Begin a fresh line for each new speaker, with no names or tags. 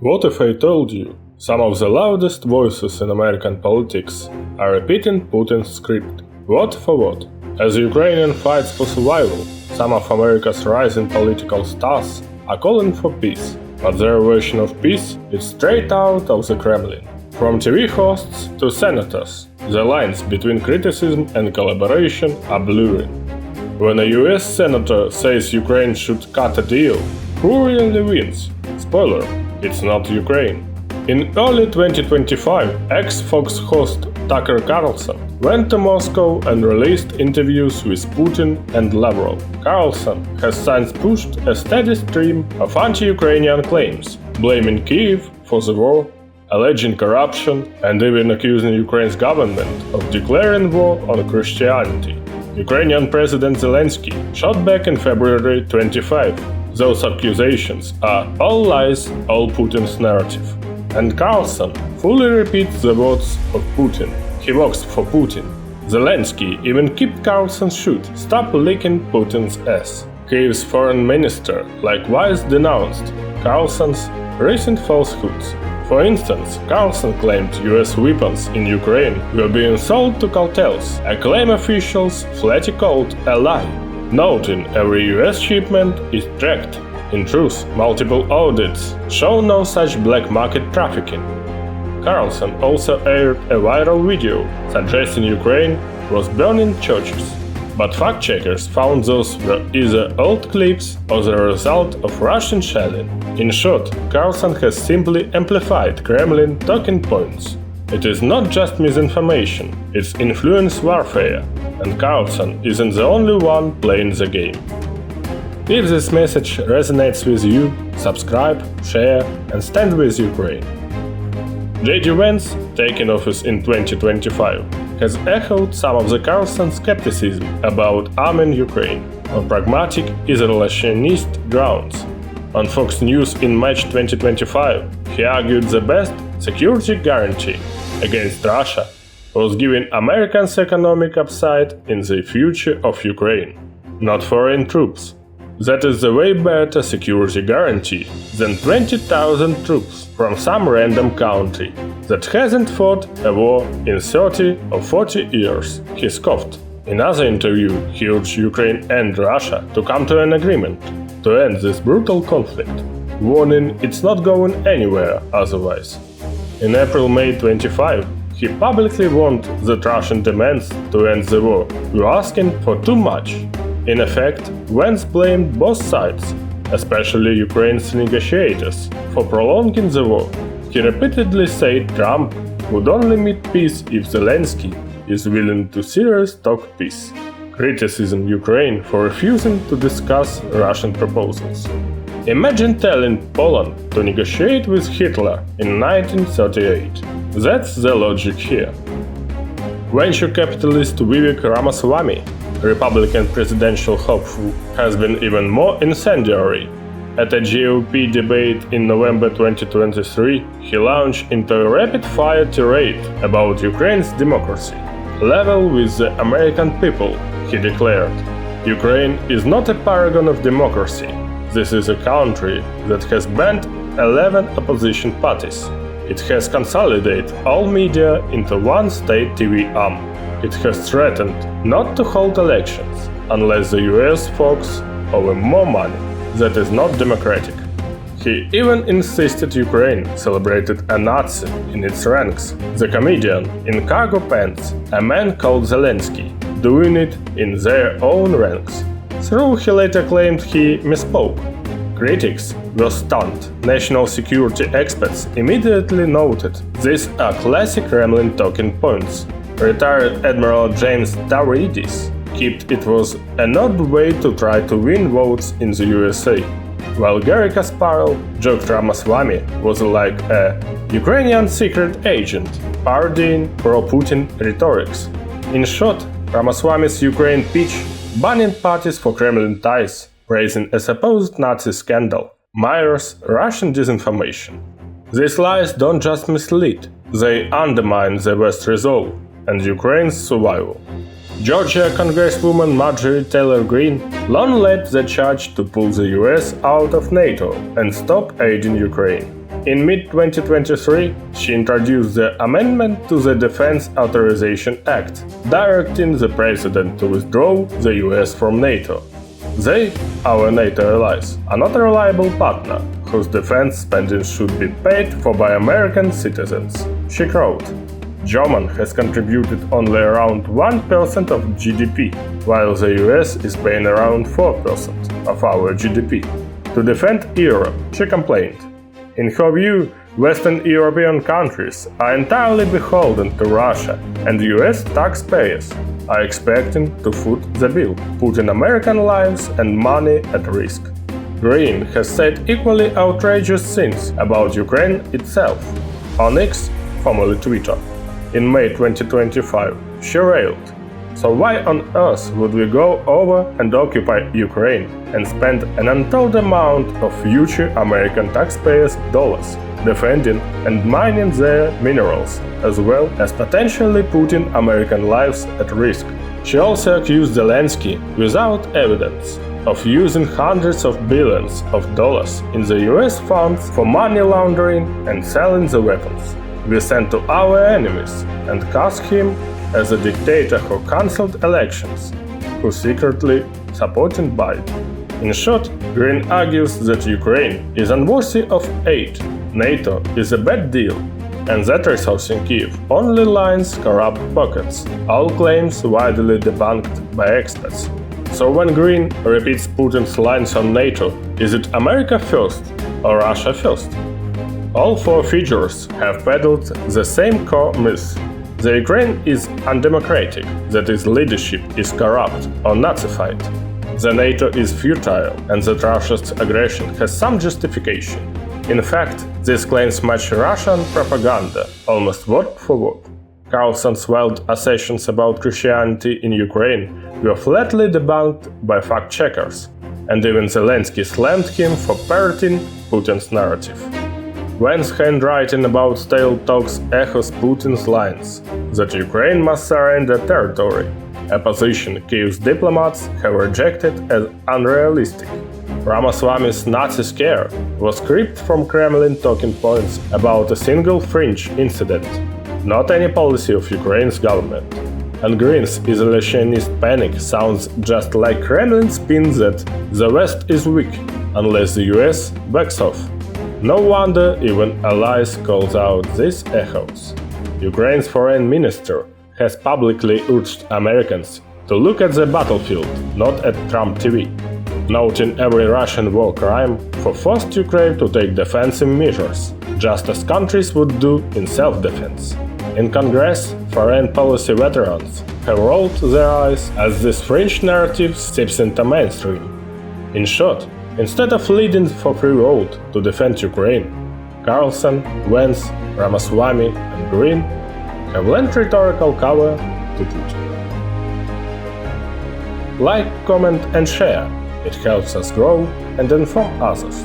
What if I told you? Some of the loudest voices in American politics are repeating Putin's script, word for word. As Ukrainian fights for survival, some of America's rising political stars are calling for peace, but their version of peace is straight out of the Kremlin. From TV hosts to senators, the lines between criticism and collaboration are blurring. When a US senator says Ukraine should cut a deal, who really wins? Spoiler, it's not Ukraine. In early 2025, ex-Fox host Tucker Carlson went to Moscow and released interviews with Putin and Lavrov. Carlson has since pushed a steady stream of anti-Ukrainian claims, blaming Kyiv for the war, alleging corruption, and even accusing Ukraine's government of declaring war on Christianity. Ukrainian President Zelensky shot back in February 25. Those accusations are all lies, all Putin's narrative. And Carlson fully repeats the words of Putin. He works for Putin. Zelensky even kept Carlson's shoot, stop licking Putin's ass. Kyiv's foreign minister likewise denounced Carlson's recent falsehoods. For instance, Carlson claimed US weapons in Ukraine were being sold to cartels, a claim officials flatly called a lie, noting every US shipment is tracked. In truth, multiple audits show no such black market trafficking. Carlson also aired a viral video suggesting Ukraine was burning churches, but fact-checkers found those were either old clips or the result of Russian shelling. In short, Carlson has simply amplified Kremlin talking points. It is not just misinformation, it's influence warfare, and Carlson isn't the only one playing the game. If this message resonates with you, subscribe, share, and stand with Ukraine. J.D. Vance, taking office in 2025, has echoed some of the Carlson skepticism about arming Ukraine on pragmatic isolationist grounds. On Fox News in March 2025, he argued the best security guarantee against Russia was giving Americans economic upside in the future of Ukraine, not foreign troops. That is a way better security guarantee than 20,000 troops from some random country that hasn't fought a war in 30 or 40 years, he scoffed. In another interview, he urged Ukraine and Russia to come to an agreement to end this brutal conflict, warning it's not going anywhere otherwise. In April-May 25, he publicly warned that Russian demands to end the war were asking for too much. In effect, Vance blamed both sides, especially Ukraine's negotiators, for prolonging the war. He repeatedly said Trump would only meet peace if Zelensky is willing to seriously talk peace, criticizing Ukraine for refusing to discuss Russian proposals. Imagine telling Poland to negotiate with Hitler in 1938. That's the logic here. Venture capitalist Vivek Ramaswamy, Republican presidential hopeful, has been even more incendiary. At a GOP debate in November 2023, he launched into a rapid-fire tirade about Ukraine's democracy. Level with the American people, he declared. Ukraine is not a paragon of democracy. This is a country that has banned 11 opposition parties. It has consolidated all media into one state TV arm. It has threatened not to hold elections unless the US forks over more money. That is not democratic. He even insisted Ukraine celebrated a Nazi in its ranks, the comedian in cargo pants, a man called Zelensky, doing it in their own ranks. Though he later claimed he misspoke. Critics were stunned. National security experts immediately noted these are classic Kremlin talking points. Retired Admiral James Stavridis kept it was an odd way to try to win votes in the USA, while Gary Kasparov joked Ramaswamy was like a Ukrainian secret agent, parodying pro-Putin rhetorics. In short, Ramaswamy's Ukraine pitch banning parties for Kremlin ties, praising a supposed Nazi scandal, mirrors Russian disinformation. These lies don't just mislead, they undermine the West's resolve and Ukraine's survival. Georgia Congresswoman Marjorie Taylor Greene long led the charge to pull the US out of NATO and stop aiding Ukraine. In mid-2023, she introduced the amendment to the Defense Authorization Act, directing the president to withdraw the US from NATO. They, our NATO allies, are not a reliable partner whose defense spending should be paid for by American citizens, she wrote. Germany has contributed only around 1% of GDP, while the US is paying around 4% of our GDP. To defend Europe, she complained. In her view, Western European countries are entirely beholden to Russia, and US taxpayers are expecting to foot the bill, putting American lives and money at risk. Greene has said equally outrageous things about Ukraine itself on X, formerly Twitter. In May 2025, she railed, "So why on earth would we go over and occupy Ukraine and spend an untold amount of future American taxpayers' dollars defending and mining their minerals, as well as potentially putting American lives at risk?" She also accused Zelensky, without evidence, of using hundreds of billions of dollars in the US funds for money laundering and selling the weapons we sent to our enemies, and cast him as a dictator who cancelled elections, who secretly supported Biden. In short, Greene argues that Ukraine is unworthy of aid, NATO is a bad deal, and that resourcing Kyiv only lines corrupt pockets, all claims widely debunked by experts. So when Greene repeats Putin's lines on NATO, is it America first or Russia first? All four figures have peddled the same core myth. The Ukraine is undemocratic, that its leadership is corrupt or Nazified. The NATO is futile, and that Russia's aggression has some justification. In fact, these claims match Russian propaganda, almost word for word. Carlson's wild assertions about Christianity in Ukraine were flatly debunked by fact-checkers, and even Zelensky slammed him for parroting Putin's narrative. Vance's handwriting about stale talks echoes Putin's lines that Ukraine must surrender territory, a position Kyiv's diplomats have rejected as unrealistic. Ramaswamy's Nazi scare was cribbed from Kremlin talking points about a single fringe incident, not any policy of Ukraine's government. And Greene's isolationist panic sounds just like Kremlin spin that the West is weak unless the US backs off. No wonder even allies calls out these echoes. Ukraine's foreign minister has publicly urged Americans to look at the battlefield, not at Trump TV, noting every Russian war crime for forced Ukraine to take defensive measures, just as countries would do in self-defense. In Congress, foreign policy veterans have rolled their eyes as this fringe narrative seeps into mainstream. In short, instead of leading for free world to defend Ukraine, Carlson, Vance, Ramaswamy, and Greene have lent rhetorical cover to Putin. Like, comment, and share. It helps us grow and inform others.